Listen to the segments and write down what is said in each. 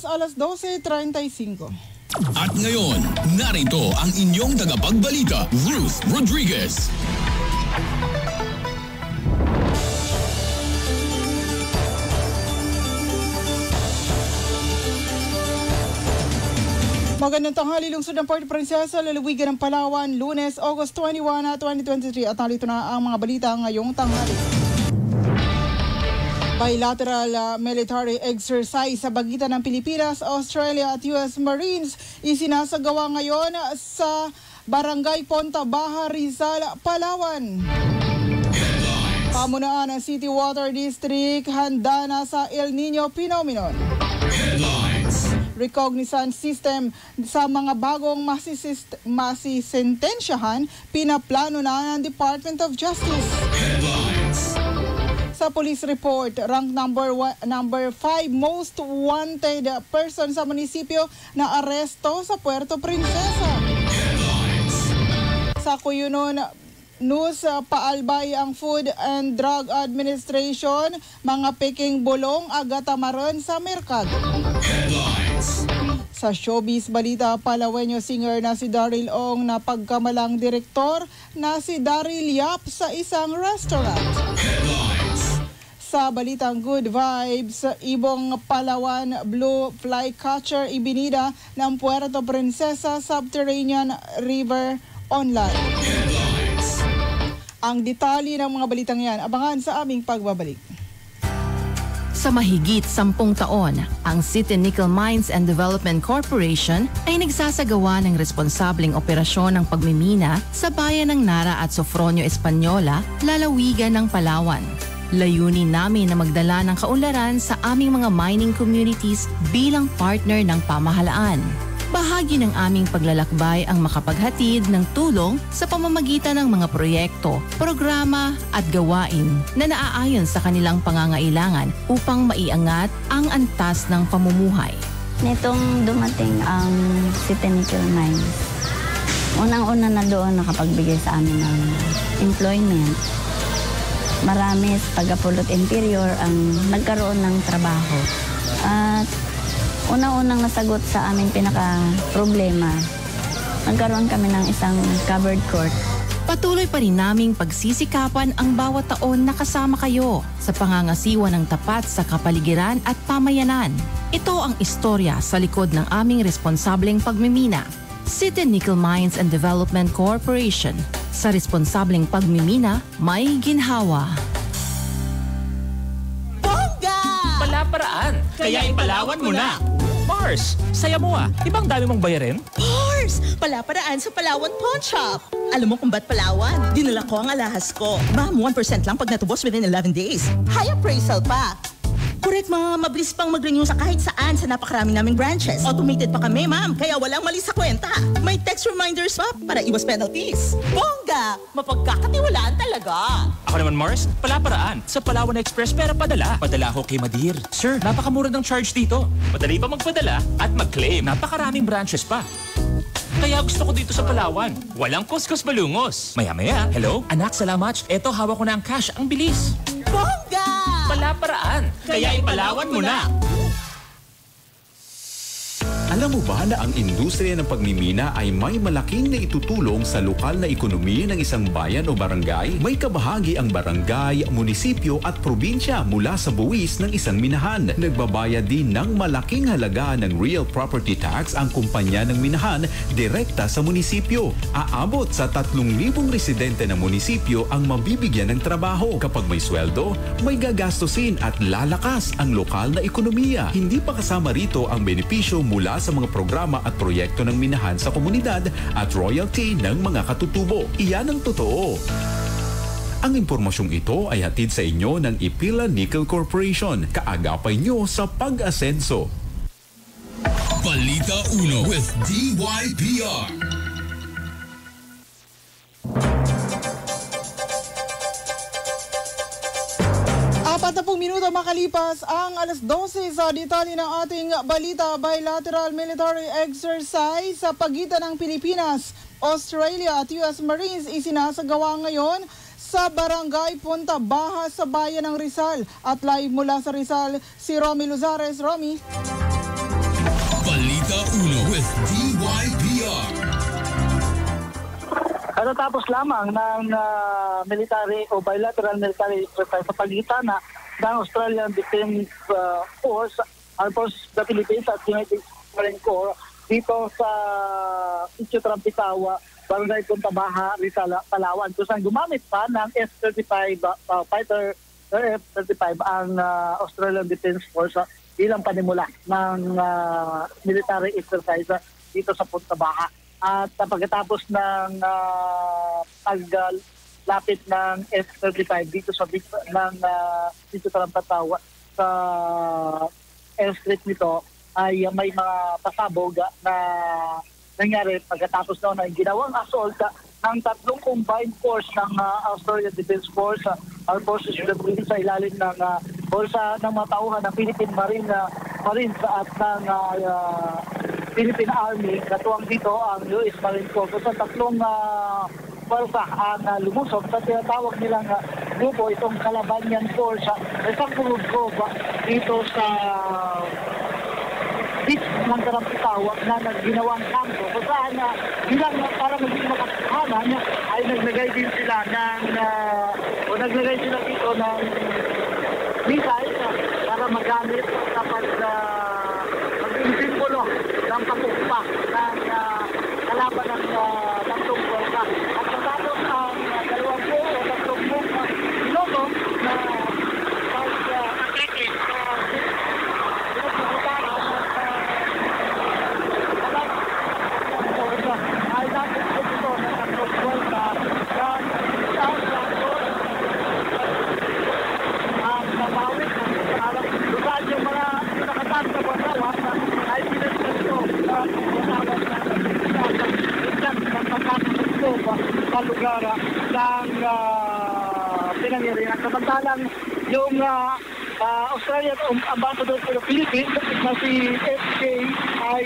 oras, alas 12:35. At ngayon, narito ang inyong tagapagbalita, Ruth Rodriguez. Magandang tanghali, lungsod ng Puerto Princesa, lalawigan ng Palawan, Lunes, August 21, 2023. At narito na ang mga balita ngayong tanghali. Bilateral military exercise sa pagitan ng Pilipinas, Australia at US Marines isinasagawa ngayon sa Barangay Ponta Baja, Rizal, Palawan. Pamunaan ng City Water District handa na sa El Nino phenomenon. Recognizance system sa mga bagong masisentensyahan, pinaplano na ng Department of Justice. Sa police report, rank number 5 most wanted person sa munisipyo na aresto sa Puerto Princesa. Sa Cuyunon News, paalbay ang Food and Drug Administration, mga peking bulong agatamaron sa merkado. Sa showbiz balita, Palawenyo singer na si Daryl Ong na pagkamalang direktor na si Daryl Yap sa isang restaurant. Sa balitang good vibes, ibong Palawan Blue Flycatcher ibinida ng Puerto Princesa Subterranean River online. Ang detalye ng mga balitang yan, abangan sa aming pagbabalik. Sa mahigit 10 taon, ang City Nickel Mines and Development Corporation ay nagsasagawa ng responsableng operasyon ng pagmimina sa bayan ng Nara at Sofronio Española, lalawigan ng Palawan. Layunin namin na magdala ng kaunlaran sa aming mga mining communities bilang partner ng pamahalaan. Bahagi ng aming paglalakbay ang makapaghatid ng tulong sa pamamagitan ng mga proyekto, programa at gawain na naaayon sa kanilang pangangailangan upang maiangat ang antas ng pamumuhay. Nitong dumating ang City Nickel Mines, unang-una na doon nakapagbigay sa amin ng employment. Marami sa taga-Pulot Interior ang nagkaroon ng trabaho. At unang-unang nasagot sa aming pinaka-problema, nagkaroon kami ng isang covered court. Patuloy pa rin naming pagsisikapan ang bawat taon na kasama kayo sa pangangasiwa ng tapat sa kapaligiran at pamayanan. Ito ang istorya sa likod ng aming responsableng pagmimina. City Nickel Mines and Development Corporation. Sa responsableng pagmimina, may ginhawa. Paraan, kaya ipalawan mo na. Mars, saya mo ah. Ibang dami mong bayarin? Mars, palaparaan sa Palawan Pawn Shop. Alam mo kung ba't Palawan? Dinala ko ang alahas ko. Ma'am, 1% lang pag natubos within 11 days. High appraisal pa. Correct, ma'am. Mabilis pang mag-renew sa kahit saan sa napakarami naming branches. Automated pa kami, ma'am. Kaya walang mali sa kwenta. May text reminders pa para iwas penalties. Bongga! Mapagkakatiwalaan talaga. Ako naman, Mars, palaparaan. Sa Palawan Express, pera padala. Padala ho kay Madir. Sir, napakamura ng charge dito. Madali pa magpadala at mag-claim. Napakaraming branches pa. Kaya gusto ko dito sa Palawan. Walang kuskus malungos. Maya-maya, hello? Anak, salamat. Eto, hawak ko na ang cash. Ang bilis. Bongga! Palaparaan, kaya ipalawan mo na. Alam mo ba na ang industriya ng pagmimina ay may malaking naitutulong sa lokal na ekonomiya ng isang bayan o barangay? May kabahagi ang barangay, munisipyo at probinsya mula sa buwis ng isang minahan. Nagbabayad din ng malaking halaga ng real property tax ang kumpanya ng minahan direkta sa munisipyo. Aabot sa 3,000 residente ng munisipyo ang mabibigyan ng trabaho. Kapag may sweldo, may gagastusin at lalakas ang lokal na ekonomiya. Hindi pa kasama rito ang benepisyo mula sa mga programa at proyekto ng minahan sa komunidad at royalty ng mga katutubo. Iyan ang totoo. Ang impormasyong ito ay hatid sa inyo ng Ipila Nickel Corporation. Kaagapay nyo sa pag-asenso. Balita 1 with DYPR. 40 minuto makalipas ang alas 12 sa detalye ng ating balita. Bilateral military exercise sa pagitan ng Pilipinas, Australia at US Marines isinasagawa ngayon sa Barangay Ponta Baja sa bayan ng Rizal. At live mula sa Rizal, si Romy Luzares. Romy. Balita Uno with DYPR. Katatapos lamang ng military o bilateral military exercise sa pagitan ng Australian Defence Force, Armed Forces of the Philippines at United Marine Corps dito sa Sitio Trampitawa, Barangay Punta Baja, Rizal, Palawan. Kung saan gumamit pa ng F-35 fighter F-35 ang Australian Defence Force bilang panimula ng military exercise dito sa Punta Baja. At pagkatapos ng paglapit ng F-35 dito sa Sitio Trampitawa sa airstrip nito ay may mga pasabog na nangyari pagkatapos noon ay ginawang assault ng tatlong combined force ng Australian Defence Force, Armed Forces of the Philippines sa ilalim ng bulsa ng mga tauhan ng Philippine Marines at ng Philippine Army. Katuwang dito ang US Marine Corps. Sa tatlong pwersa ang lumusog sa tinatawag nilang grupo, itong Calabanian Force, isang group dito sa beach ng Trampitawa na nagginawang kampo. Kung saan bilang para maging makakahanan ay naglagay din sila naglagay sila dito ng missiles para magamit kapag maging simbolo ng pagpukpa ng kalaban ng tatlong pwersa. At matapos ang dalawang o tatlong logo na pag-atake ay dapat ito na tatlong pwersa ang nabawit ng alam. Doon yung mga nakatag na pwersa ay pinagsasto na pinatawag na sa lugar ng pinangyarihan. Samantalang yung Australian Ambassador to the Philippines na si FK ay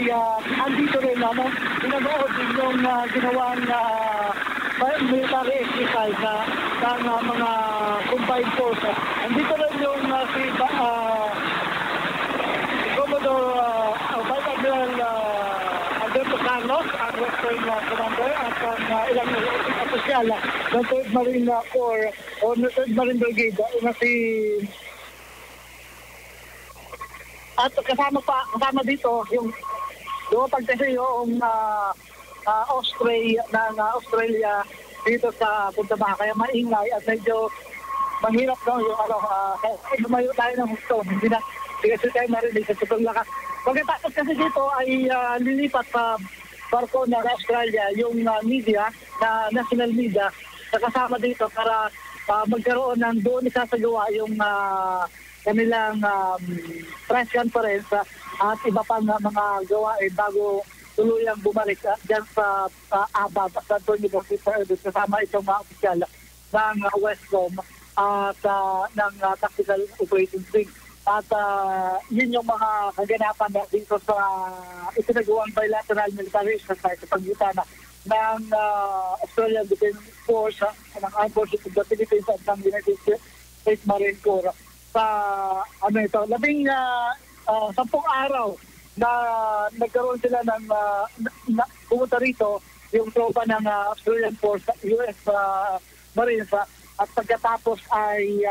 andito rin pinanood din yung ginawang military exercise ng mga combined forces. Andito rin yung si Commodore Vice Admiral Alberto Carlos, ang Western Commander, at ang ilang opisyal ng 3rd Marine Corps o 3rd Marine Brigade na si... At kasama dito yung lumapag kasi yung Australia dito sa Punta Baja, kaya maingay at medyo mahirap yung lumayo tayo ng gusto. Hindi kasi tayo marinig sa sobrang lakas. Pagkatapos kasi dito ay lilipat sa barko ng Australia yung media, na national media, na kasama dito para magkaroon ng doon isasagawa yung kanilang press conference at iba pang mga gawain bago tuluyang bumalik dyan sa Aba, sa Antonio kasama itong mga opisyal ng Westcom at ng Tactical Operations Wing. At yun yung mga kaganapan dito sa itinagawang bilateral military exercise sa pagitan ng Australian Defence Force, ng Armed Forces of the Philippines at ng United States Marine Corps sa 10 araw na nagkaroon sila ng pumunta rito yung tropa ng Australian Force, US Marines, at pagkatapos ay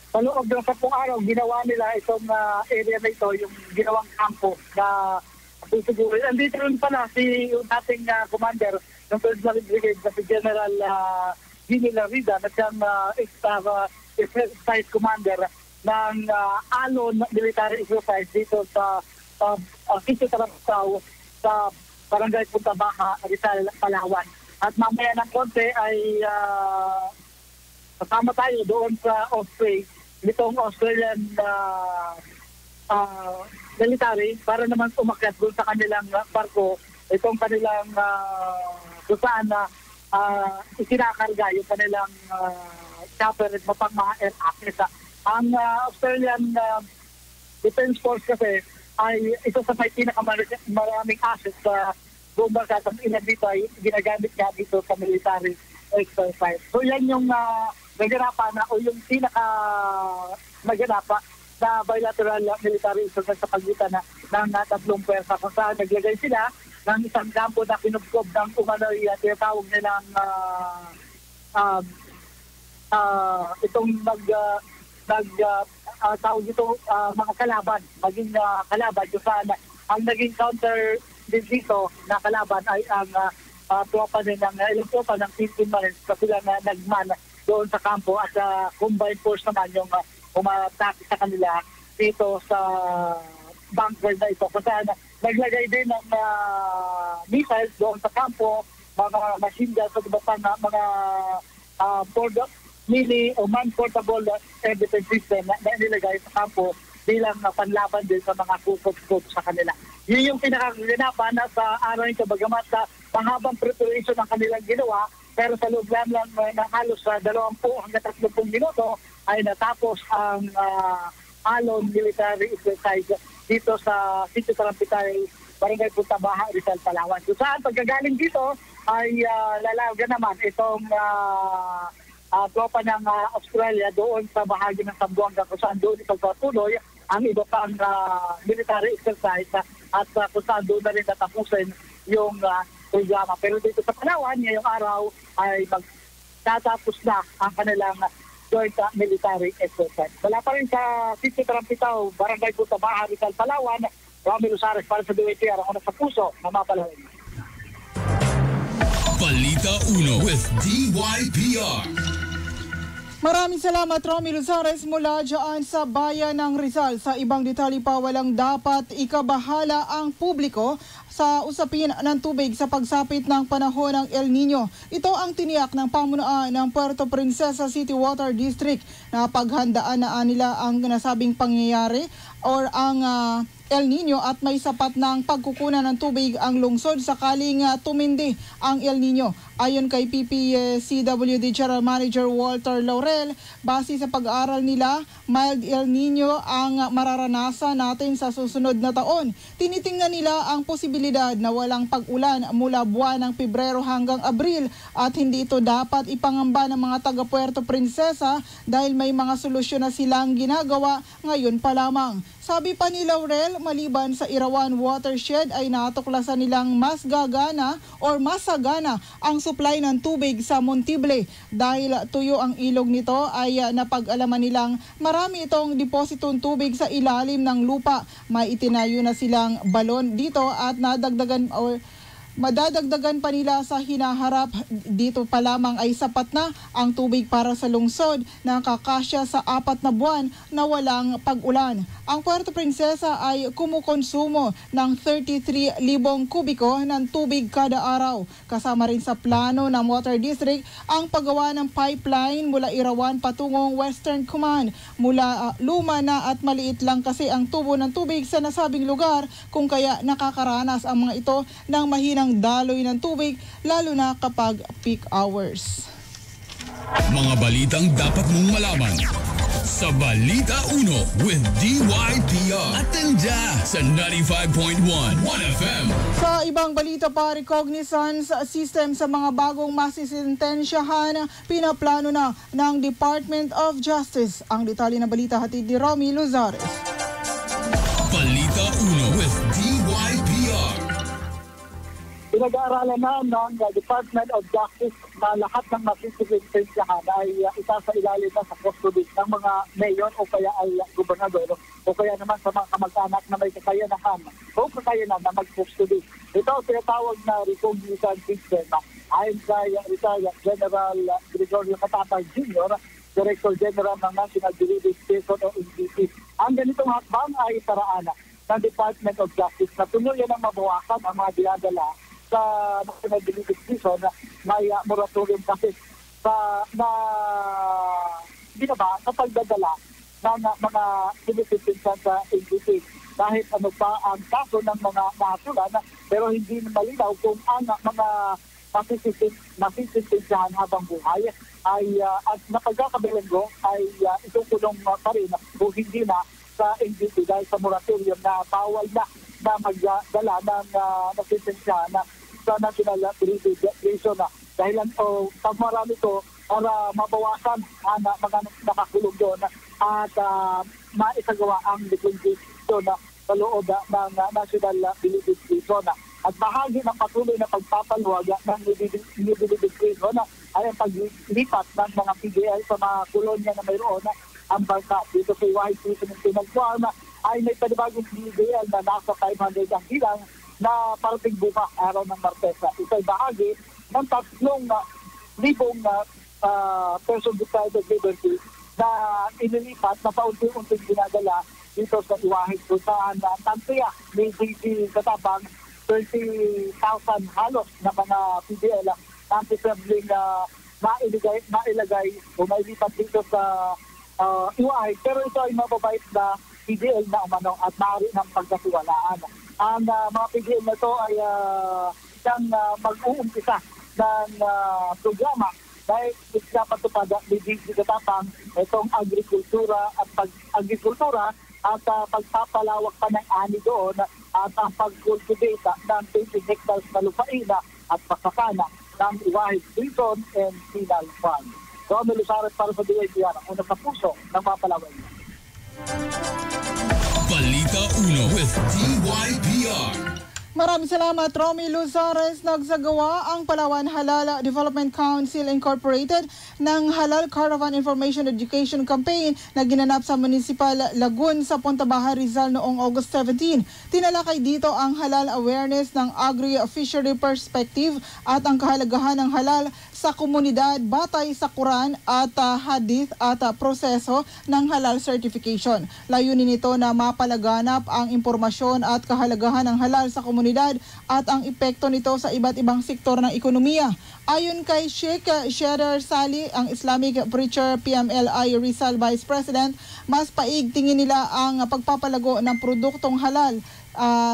sa loob ng 10 araw ginawa nila itong area na ito, yung ginawang kampo na susugurin. Andito rin pala si yung dating commander ng 3rd Marine Brigade na si General Gini Larida na siyang exercise commander ng Alon military exercise dito sa Sitio Trampitawa sa Barangay Punta Baja, Rizal, Palawan. At mamaya ng konti ay kasama tayo doon sa Osprey, nitong Australian military, para naman umakyat doon sa kanilang barko, itong kanilang kung saan ikinakarga yung kanilang chopper at mapang mga air assets. Ang Australian Defence Force kasi ay isa sa may pinakamaraming assets sa buong bansa. Ang ilan dito ay ginagamit nga dito sa military exercise. So yan yung naganapan o yung pinaka naganapa na bilateral military exercise sa pagitan ng tatlong pwersa. Kung saan naglagay sila ng isang kampo na kinubkob ng umano'y tinatawag nilang itong tawag ito mga kalaban, maging kalaban kung saan ang naging counter din dito na kalaban ay ang tropa din ng ilang tropa ng 15 Marines kasi sila na nagman doon sa kampo at combined force naman yung umatake sa kanila dito sa bunker na ito. Kasi naglagay din ng missiles doon sa kampo, mga machine guns at iba pang mga mini o man-portable air defense system na nilagay sa kampo bilang panlaban din sa mga kusot-kusot sa kanila. Yun yung pinakaganapan na sa araw nito, bagamat sa panghabang preparation ng kanilang ginawa, pero sa loob lang ng halos 20 hanggang 30 minuto ay natapos ang Alon military exercise dito sa Sitio Tarampitay, Barangay Punta Baha, Rizal, Palawan. Kung saan pagkagaling dito ay lalaga naman itong tropa ng Australia doon sa bahagi ng Zamboanga kung saan doon ipagpatuloy ang iba pang military exercise at kung saan doon na rin natapusin yung programa. Pero dito sa Palawan, ngayong araw ay magtatapos na ang kanilang joint military exercise. Wala pa rin sa Sitio Tarampitaw, Barangay Punta Baha, Rizal, Palawan, Romy Luzares para sa DWTR, ako na sa puso na mapalawin. Balita 1 with DYPR. Maraming salamat, Romy Luzares, mula dyan sa bayan ng Rizal. Sa ibang detalye pa, walang dapat ikabahala ang publiko sa usapin ng tubig sa pagsapit ng panahon ng El Nino. Ito ang tiniyak ng pamunuan ng Puerto Princesa City Water District na paghandaan na nila ang nasabing pangyayari or ang El Nino at may sapat ng pagkukunan ng tubig ang lungsod sakaling tumindi ang El Nino. Ayon kay PPCWD General Manager Walter Laurel, base sa pag-aaral nila, mild El Nino ang mararanasan natin sa susunod na taon. Tinitingnan nila ang posibilidad na walang pag-ulan mula buwan ng Pebrero hanggang Abril at hindi ito dapat ipangamba ng mga taga Puerto Princesa dahil may mga solusyon na silang ginagawa ngayon pa lamang. Sabi pa ni Laurel, maliban sa Irawan watershed ay natuklasan nilang mas gagana or masagana ang supply ng tubig sa Montible. Dahil tuyo ang ilog nito ay napag-alaman nilang marami itong depositong tubig sa ilalim ng lupa. May itinayo na silang balon dito at nadagdagan or madadagdagan pa nila sa hinaharap. Dito pa lamang ay sapat na ang tubig para sa lungsod na kakasya sa 4 na buwan na walang pag-ulan. Ang Puerto Princesa ay kumukonsumo ng 33,000 kubiko ng tubig kada araw. Kasama rin sa plano ng Water District ang paggawa ng pipeline mula Irawan patungong Western Command. Mula luma na at maliit lang kasi ang tubo ng tubig sa nasabing lugar kung kaya nakakaranas ang mga ito ng mahinang daloy ng tubig lalo na kapag peak hours. Mga balitang dapat mong malaman sa Balita 1 with DYPR. Atenda sa 95.1 1FM. Sa ibang balita pa, recognizance system sa mga bagong masisintensyahan pinaplano na ng Department of Justice. Ang detalye ng balita hatid ni Romy Luzares. Balita 1 with DYPR. Pinag-aaralan na ng Department of Justice na lahat ng masisintensyahan ay isa sa ilalim na sa custody ng mga mayor o kaya ay gobernador o kaya naman sa mga kamag-anak na may kakayanahan o kakayanan na mag-custody. Ito ang tinatawag na recognition system. Ayon kay retired General Gregorio Catapang Jr., Director General ng National Delivery Station o NDP. Ang ganitong hakbang ay paraan ng Department of Justice na tuluyan ang mabawasan ang mga dinadala sa National Delivery Station na may moratorium kasi sa binaba sa pagdadala ng mga sinisintinsan sa NDP. Kahit ano pa ang kaso ng mga nahatulan, pero hindi malinaw kung ang mga masisintensyahan habang buhay ay at napagkakabilanggo ay itukulong pa rin o hindi na sa NDP dahil sa moratorium na bawal na magdala ng masisintensyahan sa National Delivery Station dahilan o pag marami ito para mabawasan ang mga nakakulong doon at maisagawa ang liquidation sa loob ng National Bilibid Zone. At bahagi ng patuloy na pagpapaluwag ng Bilibid Zone ay ang paglipat ng mga PDL sa mga kolonya na mayroon ang bangka. Dito sa Iwahig Prison and Penal Farm ay may panibagong PDL na nasa 500 ang bilang na parating bukas araw ng Martes. Ito'y bahagi ng 3,000 person deprived of liberty na inilipat na paunti-unting ginagala dito sa Iwahig kung saan tantiya may DG Katapang 30,000 halos na mga PDL na anti-traveling mailagay o mailipat dito sa Iwahig. Pero ito ay mababait na PDL na umano at maaari ng pagkatiwalaan. Ang mga PDL na ito ay siyang mag-uumpisa ng programa dahil pinapatupad ni DG Katapang itong agrikultura at pagpapalawak pa ng ani doon at ang pag-cultivate ng 20 hectares na lupain at pasakana ng Iwahig Prison and Penal Farm. Romel Lusares para sa DITR, ang una sa puso ng Mapalaway. Balita 1 with DYPR. Maraming salamat, Romy Luzares. Nagsagawa ang Palawan Halal Development Council Incorporated ng Halal Caravan Information Education Campaign na ginanap sa Municipal Lagun sa Punta-Baja, Rizal noong August 17. Tinalakay dito ang halal awareness ng agri-fishery perspective at ang kahalagahan ng halal sa komunidad batay sa Quran at hadith at proseso ng halal certification. Layunin nito na mapalaganap ang impormasyon at kahalagahan ng halal sa komunidad at ang epekto nito sa iba't ibang sektor ng ekonomiya. Ayon kay Sheikh Shedder Sali, ang Islamic Preacher PMLI Rizal Vice President, mas paigtingin nila ang pagpapalago ng produktong halal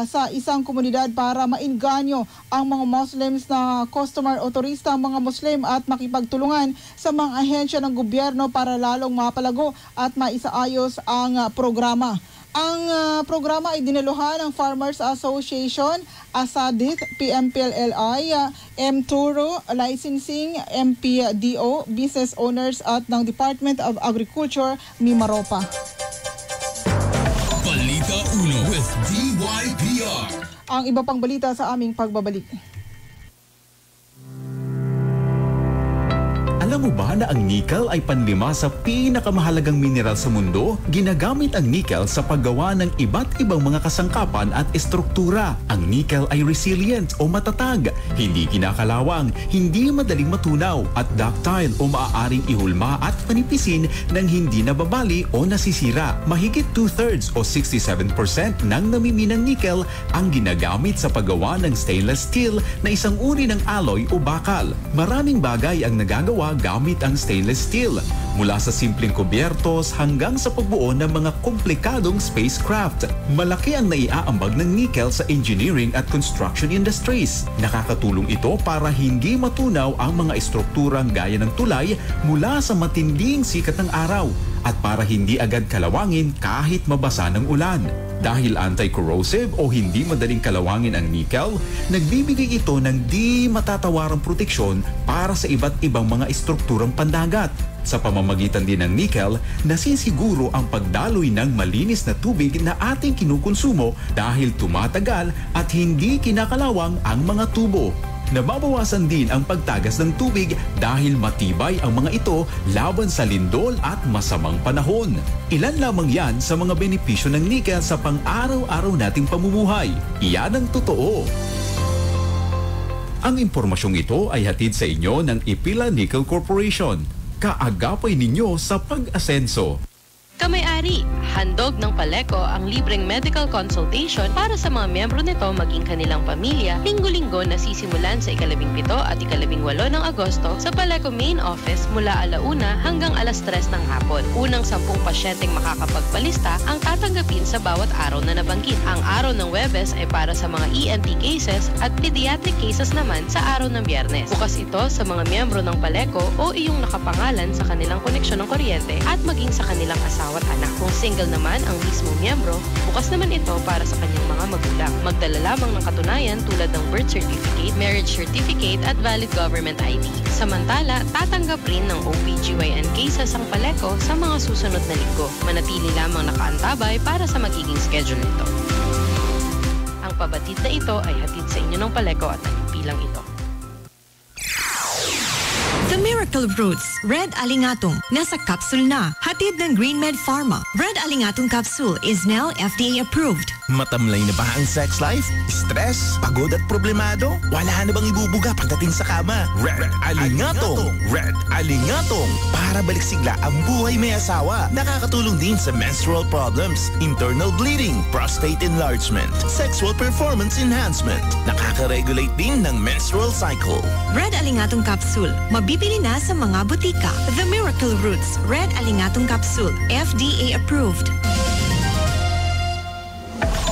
sa isang komunidad para mainganyo ang mga Muslims na customer o turista, mga Muslim at makipagtulungan sa mga ahensya ng gobyerno para lalong mapalago at maisaayos ang programa. Ang programa ay dinaluhan ng Farmers Association, ASADIT, PMPLLI, M-Turo, Licensing, MPDO, Business Owners at ng Department of Agriculture, Mimaropa. Balita 1 with DYPR. Ang iba pang balita sa aming pagbabalik. Alam mo ba na ang nickel ay panlima sa pinakamahalagang mineral sa mundo? Ginagamit ang nickel sa paggawa ng iba't ibang mga kasangkapan at estruktura. Ang nickel ay resilient o matatag, hindi kinakalawang, hindi madaling matunaw, at ductile o maaaring ihulma at panipisin ng hindi nababali o nasisira. Mahigit 2/3 o 67% ng namiminang nickel ang ginagamit sa paggawa ng stainless steel na isang uri ng alloy o bakal. Maraming bagay ang nagagawa gamit ang stainless steel, mula sa simpleng kubyertos hanggang sa pagbuo ng mga komplikadong spacecraft. Malaki ang naiaambag ng nickel sa engineering at construction industries. Nakakatulong ito para hindi matunaw ang mga estrukturang gaya ng tulay mula sa matinding sikat ng araw at para hindi agad kalawangin kahit mabasa ng ulan. Dahil anti-corrosive o hindi madaling kalawangin ang nickel, nagbibigay ito ng di matatawarang proteksyon para sa iba't ibang mga estrukturang pandagat. Sa pamamagitan din ng nickel, nasisiguro ang pagdaloy ng malinis na tubig na ating kinukonsumo dahil tumatagal at hindi kinakalawang ang mga tubo. Nababawasan din ang pagtagas ng tubig dahil matibay ang mga ito laban sa lindol at masamang panahon. Ilan lamang yan sa mga benepisyo ng nickel sa pang-araw-araw nating pamumuhay. Iyan ang totoo. Ang impormasyong ito ay hatid sa inyo ng Ipila Nickel Corporation. Kaagapay ninyo sa pag-asenso. Kamay-ari, handog ng Paleco ang libreng medical consultation para sa mga miyembro nito maging kanilang pamilya linggo-linggo na sisimulan sa 17 at 18 ng Agosto sa Paleco Main Office mula 1:00 hanggang 3:00 ng hapon. Unang 10 pasyenteng makakapagpalista ang tatanggapin sa bawat araw na nabanggit. Ang araw ng Webes ay para sa mga ENT cases at pediatric cases naman sa araw ng Biyernes. Bukas ito sa mga miyembro ng Paleco o iyong nakapangalan sa kanilang koneksyon ng kuryente at maging sa kanilang asawa bawat anak. Kung single naman ang mismong miyembro, bukas naman ito para sa kanyang mga magulang. Magdala lamang ng katunayan tulad ng birth certificate, marriage certificate at valid government ID. Samantala, tatanggap rin ng OBGYN cases ang Paleco sa mga susunod na linggo. Manatili lamang nakaantabay para sa magiging schedule nito. Ang pabatid na ito ay hatid sa inyo ng Paleco at nagpilang ito. The Miracle Roots Red Alingatong nasa capsule na. Hatid ng GreenMed Pharma. Red Alingatong capsule is now FDA approved. Matamlay na ba ang sex life? Stress? Pagod at problemado? Wala na bang ibubuga pagdating sa kama? Red Alingatong! Red Alingatong! Para balik sigla ang buhay may asawa. Nakakatulong din sa menstrual problems, internal bleeding, prostate enlargement, sexual performance enhancement. Nakaka-regulate din ng menstrual cycle. Red Alingatong capsule. Mabibili na sa mga butika. The Miracle Roots Red Alingatong capsule. FDA approved.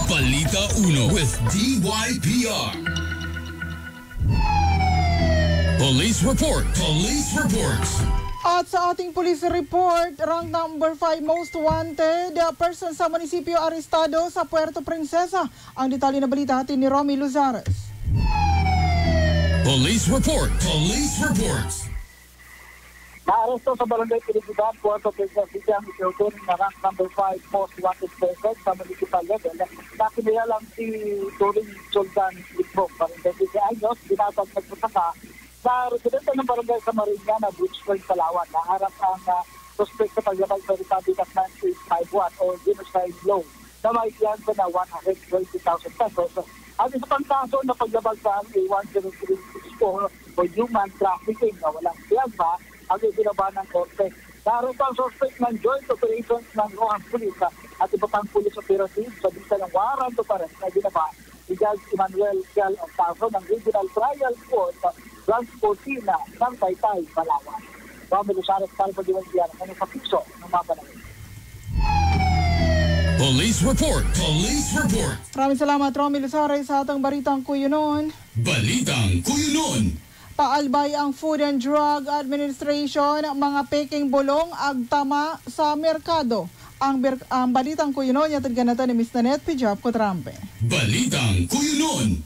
Balita Uno with DYPR. Police report. Police reports. At sa ating police report, rank number 5 most wanted person sa munisipyo arestado sa Puerto Princesa. Ang detalye na balita atin ni Romy Luzares. Police report. Police reports. Naaresto sa Barangay Pilipinan, Puerto Princesa, ang itinuturing na rank number 5 most wanted person sa municipal level. Nakinaya lang si Turing Sultan Ligbok, 47 anyos, binatag nagputaka sa residente ng barangay sa Mariñana, Beach Point, Palawan. Naharap ang suspect sa paglabag sa Republic of 9851 o genocide law na may iyansa na 120,000 pesos. At isa pang kaso na paglabag sa A10364 o human trafficking na walang iyansa ang ibinaba ng korte. Naroon ang suspect ng joint operations ng Rohan Police at iba pang police operative sa bisa ng warrant of arrest na binaba ni Judge Emmanuel Cial Octavio ng Regional Trial Court Branch 14 ng Taytay, Palawan. Romy Luzares, Calvo Diwendian, ano sa piso ng mga panahon. Police report. Police report. Maraming salamat, Romy Luzares, sa atang Balitang Kuyunon. Balitang Kuyunon. Paalbay ang Food and Drug Administration mga peking bulong agtama sa merkado. Ang Balitang Kuyunon yatid ganatan ni Miss Nanette Pijap Kutrampe. Balitang Kuyunon.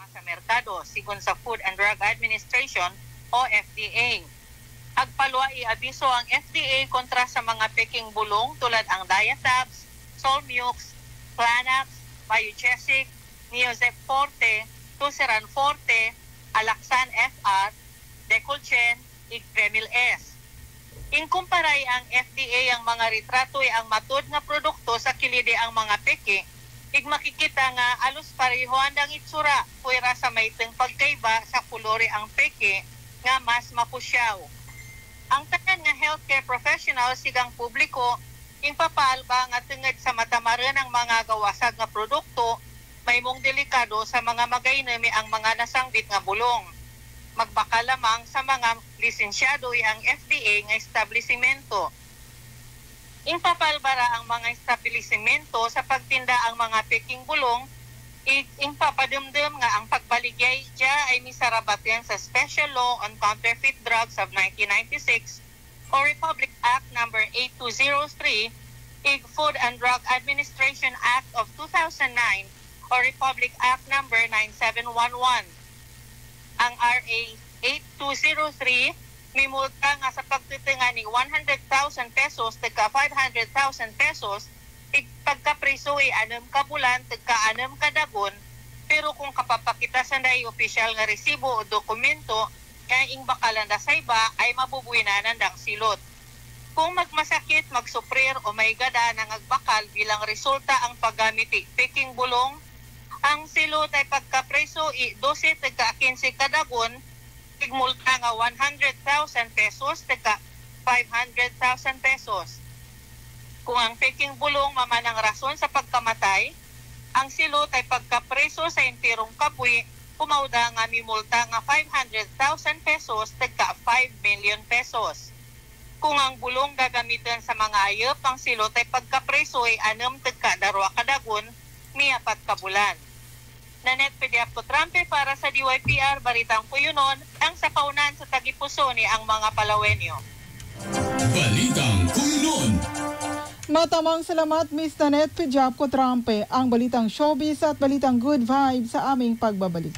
Sa merkado, sigon sa Food and Drug Administration o FDA. Agpalwa i-abiso ang FDA kontra sa mga peking bulong tulad ang Diatabs, Solmux, Planax, Biogesic, Neozep Forte, Tuceran Forte, Alaxan FR, Decolchen, ig Premil S. Inkumparay ang FDA ang mga retrato'y ang matod nga produkto sa kilide ang mga peke, ig makikita nga alos pareho andang itsura, puwera sa mayteng pagkaiba sa kulore ang peke nga mas mapusyaw. Ang tanan nga healthcare professionals sigang publiko, impapaalba nga tungod sa matamaran ang mga gawasag nga produkto, may mong delikado sa mga magaynami ang mga nasangbit nga bulong. Magbaka lamang sa mga lisensyado ang FDA nga establishmento. Impapalbara ang mga establishmento sa pagtinda ang mga peking bulong, impapadumdum nga ang pagbaligay dya ay misarabaten sa Special Law on Counterfeit Drugs of 1996 o Republic Act No. 8203, Food and Drug Administration Act of 2009 o Republic Act No. 9711. Ang RA 8203 may multa nga sa pagtitinga ni 100,000 pesos tagka 500,000 pesos pagkapriso ay 6 ka bulan tagka 6 ka dagon, pero kung kapapakita sa na opisyal nga resibo o dokumento kaya ing bakalan na sa iba ay mabubuinanan ng silot. Kung magmasakit, magsuprir o may gada ng agbakal bilang resulta ang paggamit peking bulong, ang silot ay pagkapreso 12 tagka 15 kadagon, igmulta nga 100,000 pesos tagka 500,000 pesos. Kung ang peking bulong mamanang rason sa pagkamatay, ang silot ay pagkapreso sa enterong kabuhi, kumauda nga mimulta nga 500,000 pesos tagka 5 million pesos. Kung ang bulong gagamitan sa mga ayop, ang silot ay pagkapreso ay 6 tagka 2 kadagon, 4 ka bulan. Nanette Pediapco Trampe para sa DYPR Balitang Puyunon, ang sa kaunan sa Tagipuso ni ang mga Palawenyo. Balitang Puyunon. Matamang salamat, Miss Nanette Pediapco Trampe. Ang balitang showbiz at balitang good vibes sa aming pagbabalik.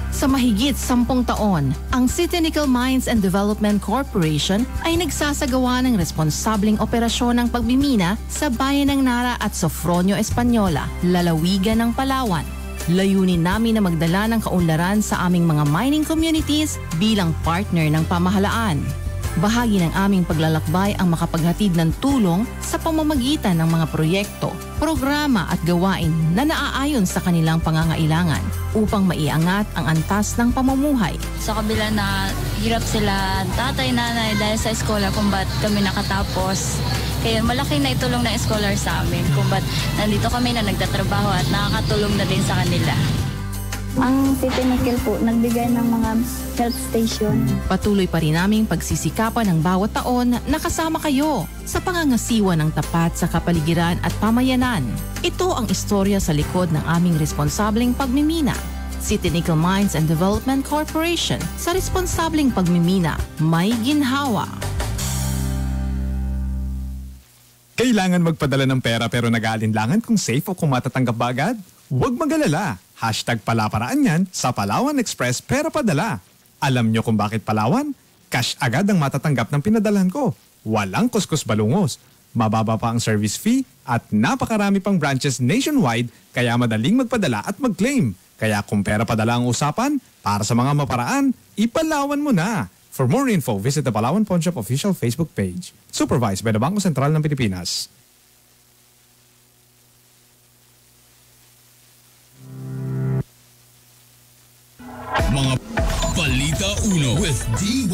Sa mahigit 10 taon, ang City Nickel Mines and Development Corporation ay nagsasagawa ng responsableng operasyon ng pagmimina sa bayan ng Nara at Sofronio Española, lalawigan ng Palawan. Layunin namin na magdala ng kaunlaran sa aming mga mining communities bilang partner ng pamahalaan. Bahagi ng aming paglalakbay ang makapaghatid ng tulong sa pamamagitan ng mga proyekto, programa at gawain na naaayon sa kanilang pangangailangan upang maiangat ang antas ng pamumuhay. Sa kabila na hirap sila tatay, nanay dahil sa eskola kung ba't kami nakatapos. Kaya malaking naitulong na eskolar sa amin kung ba't nandito kami na nagtatrabaho at nakakatulong na din sa kanila. Ang City Nickel po, nagbigay ng mga health station. Patuloy pa rin naming pagsisikapan ng bawat taon na kasama kayo sa pangangasiwa ng tapat sa kapaligiran at pamayanan. Ito ang istorya sa likod ng aming responsableng pagmimina. City Nickel Mines and Development Corporation, sa responsableng pagmimina, may ginhawa. Kailangan magpadala ng pera pero nag-aalinlangan kung safe o kung matatanggap ba agad? Huwag mag-alala. #palaparaan yan sa Palawan Express Pera Padala. Alam nyo kung bakit Palawan? Cash agad ang matatanggap ng pinadalhan ko. Walang kuskus balungos. Mababa pa ang service fee at napakarami pang branches nationwide kaya madaling magpadala at mag-claim. Kaya kung pera padala ang usapan, para sa mga maparaan, ipalawan mo na. For more info, visit the Palawan Pawn Shop official Facebook page. Supervised by the Bangko Sentral ng Pilipinas. Mga Balita Uno with D.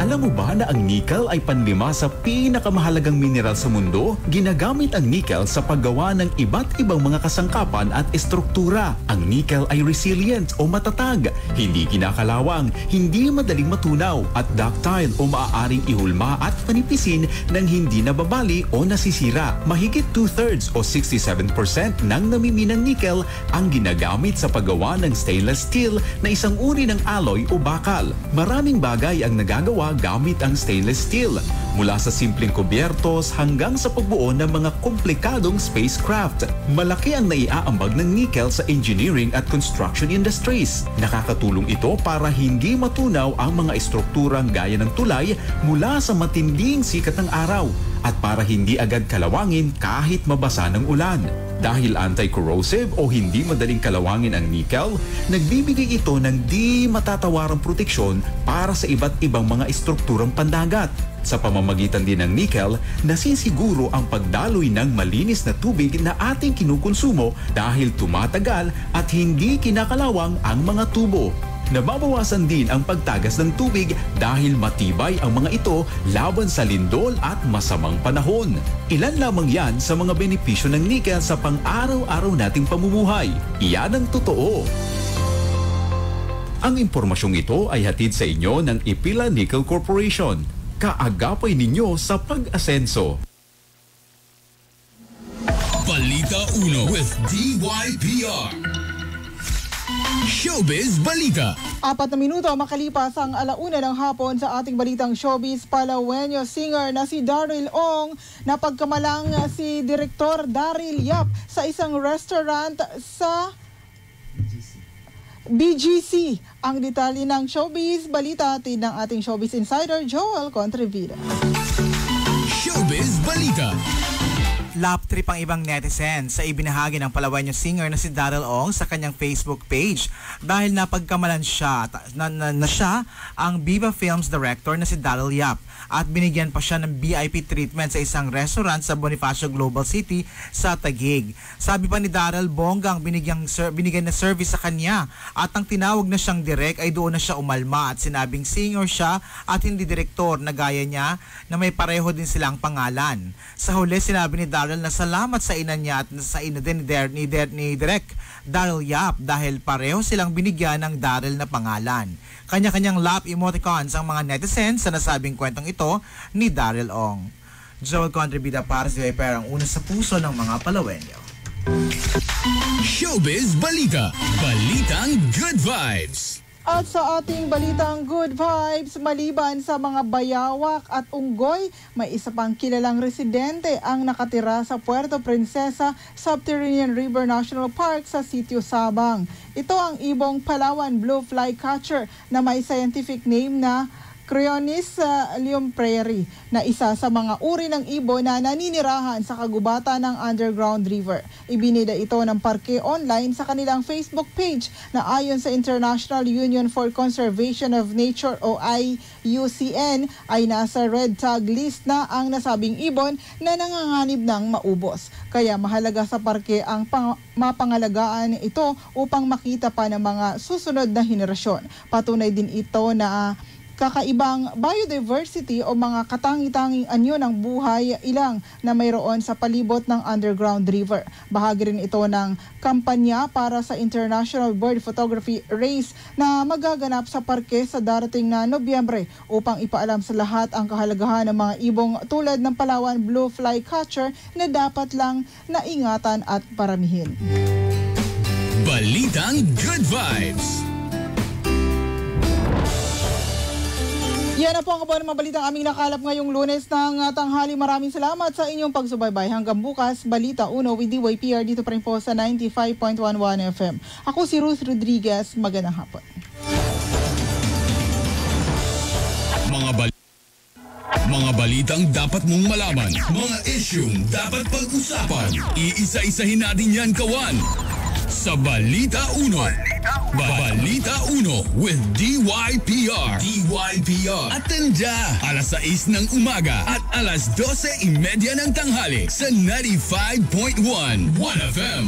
Alam mo ba na ang nickel ay panlima sa pinakamahalagang mineral sa mundo? Ginagamit ang nickel sa paggawa ng iba't ibang mga kasangkapan at estruktura. Ang nickel ay resilient o matatag, hindi kinakalawang, hindi madaling matunaw at ductile o maaaring ihulma at panipisin ng hindi nababali o nasisira. Mahigit 2/3 o 67% ng namiminang nickel ang ginagamit sa paggawa ng stainless steel na isang uri ng alloy o bakal. Maraming bagay ang nagagawa gamit ang stainless steel, mula sa simpleng kubyertos hanggang sa pagbuo ng mga komplikadong spacecraft. Malaki ang naiaambag ng nickel sa engineering at construction industries. Nakakatulong ito para hindi matunaw ang mga estrukturang gaya ng tulay mula sa matinding sikat ng araw at para hindi agad kalawangin kahit mabasa ng ulan. Dahil anti-corrosive o hindi madaling kalawangin ang nickel, nagbibigay ito ng di matatawarang proteksyon para sa iba't ibang mga estrukturang pandagat. Sa pamamagitan din ng nickel, nasisiguro ang pagdaloy ng malinis na tubig na ating kinukonsumo dahil tumatagal at hindi kinakalawang ang mga tubo. Nababawasan din ang pagtagas ng tubig dahil matibay ang mga ito laban sa lindol at masamang panahon. Ilan lamang yan sa mga benepisyo ng nickel sa pang-araw-araw nating pamumuhay. Iyan ang totoo. Ang impormasyong ito ay hatid sa inyo ng Ipila Nickel Corporation. Kaagapay ninyo sa pag-asenso. Balita Uno with DYPR. Showbiz Balita. 4 na minuto makalipas ang 1:00 ng hapon sa ating balitang showbiz. Palawenyo singer na si Daryl Ong napagkamalang si Direktor Daryl Yap sa isang restaurant sa BGC. Ang detalye ng showbiz balita atin ng ating showbiz insider Joel Contrevida. Showbiz Balita. Lap trip ang ibang netizens sa ibinahagi ng Palawenyo singer na si Daryl Ong sa kanyang Facebook page dahil napagkamalan siya na siya ang Viva Films director na si Daryl Yap at binigyan pa siya ng VIP treatment sa isang restaurant sa Bonifacio Global City sa Taguig. Sabi pa ni Daryl, bongga ang binigyan na service sa kanya at ang tinawag na siyang direk ay doon na siya umalma at sinabing singer siya at hindi direktor na gaya niya na may pareho din silang pangalan. Sa huli, sinabi ni Daryl na salamat sa ina niya at sa ina din ni Direk Daryl Yap dahil pareho silang binigyan ng Daryl na pangalan. Kanya-kanyang lap emoticons ang mga netizens sa nasabing kwentong ito ni Daryl Ong. Joel Contribida para sa Viper, ang una sa puso ng mga Palawenyo. Showbiz Balita. Balitang Good Vibes. At sa ating balitang Good Vibes, maliban sa mga bayawak at unggoy, may isa pang kilalang residente ang nakatira sa Puerto Princesa Subterranean River National Park sa Sitio Sabang. Ito ang ibong Palawan Blue Flycatcher na may scientific name na Cryonis liumpreri, na isa sa mga uri ng ibon na naninirahan sa kagubatan ng underground river. Ibinida ito ng parke online sa kanilang Facebook page na ayon sa International Union for Conservation of Nature o IUCN ay nasa red tag list na ang nasabing ibon na nanganganib ng maubos. Kaya mahalaga sa parke ang mapangalagaan ito upang makita pa ng mga susunod na henerasyon. Patunay din ito na kakaibang biodiversity o mga katangi-tanging anyo ng buhay ilang na mayroon sa palibot ng underground river. Bahagi rin ito ng kampanya para sa International Bird Photography Race na magaganap sa parke sa darating na Nobyembre upang ipaalam sa lahat ang kahalagahan ng mga ibong tulad ng Palawan Blue Flycatcher na dapat lang naingatan at paramihin. Balitang Good Vibes. Yan na po ang kabuuan ng mga balitang aming nakalap ngayong Lunes ng tanghali. Maraming salamat sa inyong pagsubaybay. Hanggang bukas, Balita Uno with DYPR dito pa rin po sa 95.11 FM. Ako si Ruth Rodriguez. Magandang hapon. Mga balitang dapat mong malaman. Mga isyung dapat pag-usapan. Iisa-isahin natin yan, kawan. Sa Balita Uno. Balita Uno with DYPR. Atenda alas 6 ng umaga at alas 12:30 ng tanghali sa 95.1 1FM.